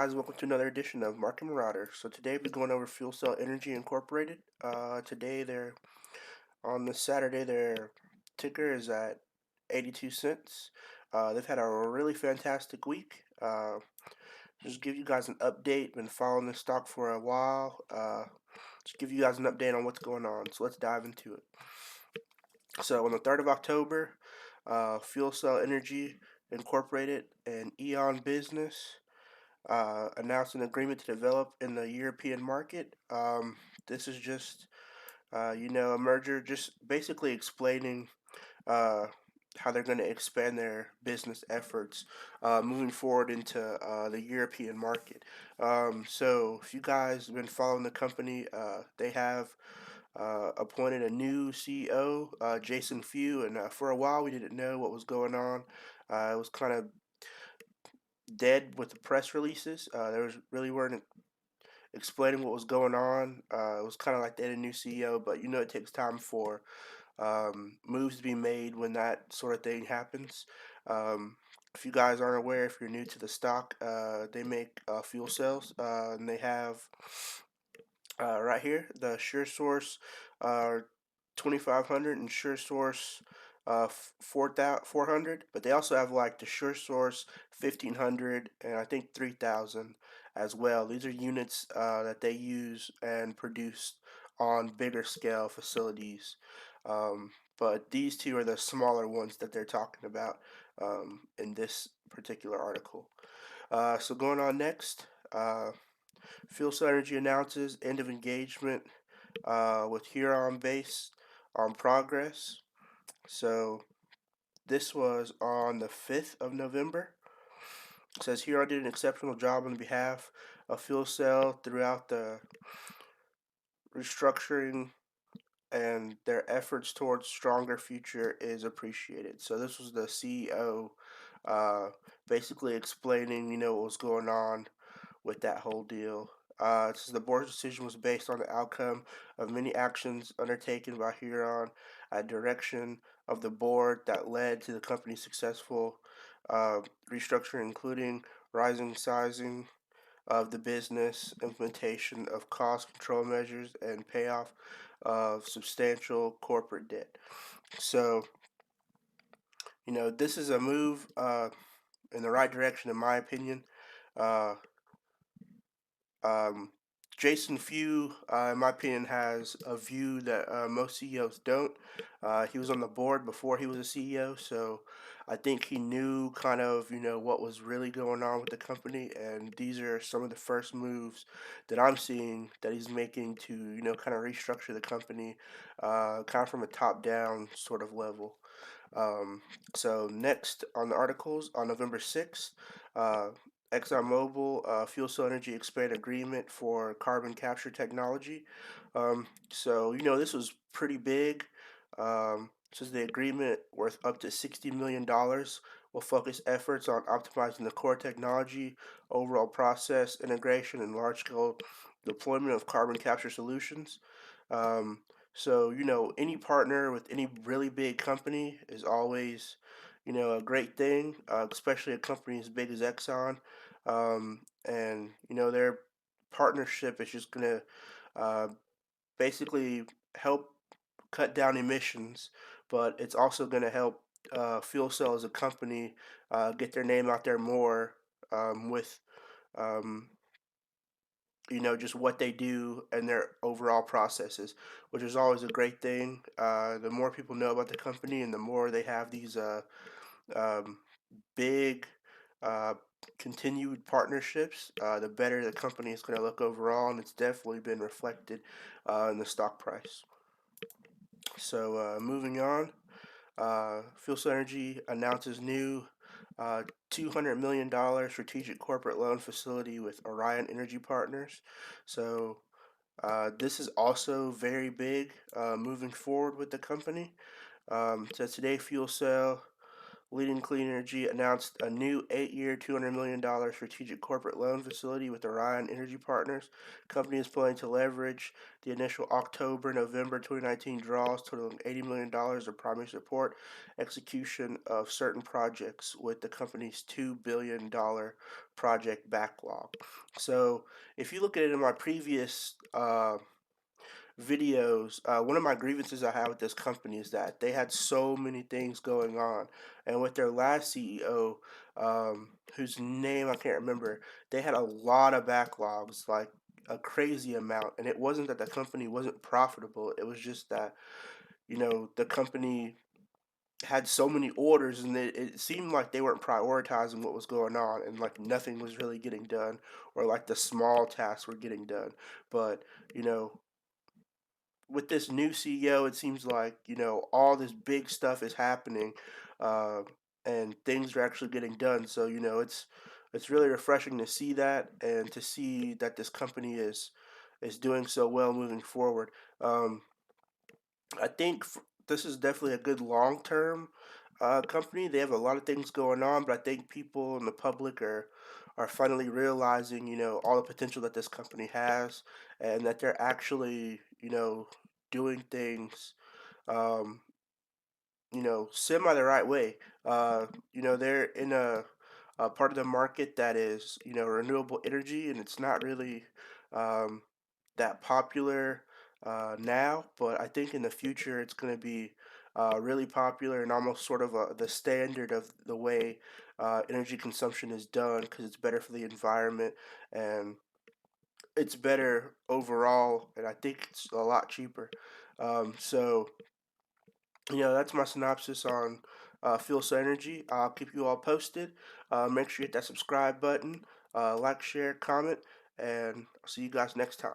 guys, welcome to another edition of Market Marauders. So today we're going over Fuel Cell Energy Incorporated. Today they're on this Saturday. Their ticker is at 82 cents. They've had a really fantastic week. Just give you guys an update. Been following this stock for a while. Just give you guys an update on what's going on. So let's dive into it. So on the 3rd of October, Fuel Cell Energy Incorporated and Eon Business announced an agreement to develop in the European market. This is just, a merger, just basically explaining uh, how they're going to expand their business efforts moving forward into the European market. So, if you guys have been following the company, they have appointed a new CEO, Jason Few, and for a while we didn't know what was going on. It was kind of dead with the press releases. There was really weren't explaining what was going on. It was kind of like they had a new CEO, but it takes time for moves to be made when that sort of thing happens. If you guys aren't aware, if you're new to the stock, they make fuel cells, and they have right here the SureSource 2500 and SureSource 400, but they also have like the SureSource 1500 and I think 3000 as well. These are units that they use and produce on bigger scale facilities. Um, but these two are the smaller ones that they're talking about in this particular article. So going on next, Fuel Cell Energy announces end of engagement with Huron based on progress. So this was on the 5th of November. It says Huron did an exceptional job on behalf of Fuel Cell throughout the restructuring, and their efforts towards stronger future is appreciated. So this was the CEO uh, basically explaining, what was going on with that whole deal. It says the board's decision was based on the outcome of many actions undertaken by Huron at direction of the board that led to the company's successful restructuring, including rising sizing of the business, implementation of cost control measures, and payoff of substantial corporate debt. So, this is a move in the right direction, in my opinion. Uh, um, Jason Few, in my opinion, has a view that most CEOs don't. He was on the board before he was a CEO, so I think he knew kind of, what was really going on with the company, and these are some of the first moves that I'm seeing that he's making to, kind of restructure the company, kind of from a top-down sort of level. So next on the articles on November 6th, uh, ExxonMobil Fuel Cell Energy expanded agreement for carbon capture technology. So this was pretty big. Says the agreement worth up to $60 million will focus efforts on optimizing the core technology, overall process integration, and large-scale deployment of carbon capture solutions. Um, so, any partner with any really big company is always, a great thing, especially a company as big as Exxon. And, their partnership is just going to basically help cut down emissions, but it's also going to help Fuel Cell as a company get their name out there more with um, just what they do and their overall processes, which is always a great thing. The more people know about the company and the more they have these um, big uh, continued partnerships, the better the company is going to look overall, and it's definitely been reflected in the stock price. So moving on, Fuel Cell Energy announces new $200 million strategic corporate loan facility with Orion Energy Partners. So this is also very big moving forward with the company. So today, Fuel Cell Leading Clean Energy announced a new 8-year, $200 million strategic corporate loan facility with Orion Energy Partners. Company is planning to leverage the initial October-November 2019 draws totaling $80 million of primary support execution of certain projects with the company's $2 billion project backlog. So if you look at it in my previous videos, one of my grievances I have with this company is that they had so many things going on, and with their last CEO, whose name I can't remember, they had a lot of backlogs, like a crazy amount. And it wasn't that the company wasn't profitable; it was just that the company had so many orders, and it seemed like they weren't prioritizing what was going on, and like nothing was really getting done, or like the small tasks were getting done. But you know with this new CEO, it seems like all this big stuff is happening, uh, and things are actually getting done. So it's really refreshing to see that, and to see that this company is doing so well moving forward. Um, I think this is definitely a good long term company. They have a lot of things going on, but I think people in the public are finally realizing all the potential that this company has, and that they're actually doing things um, semi the right way. They're in a part of the market that is renewable energy, and it's not really um, that popular now, but I think in the future it's going to be really popular, and almost sort of the standard of the way energy consumption is done, because it's better for the environment, and it's better overall, and I think it's a lot cheaper. So that's my synopsis on Fuel Cell Energy. I'll keep you all posted. Make sure you hit that subscribe button, like, share, comment, and I'll see you guys next time.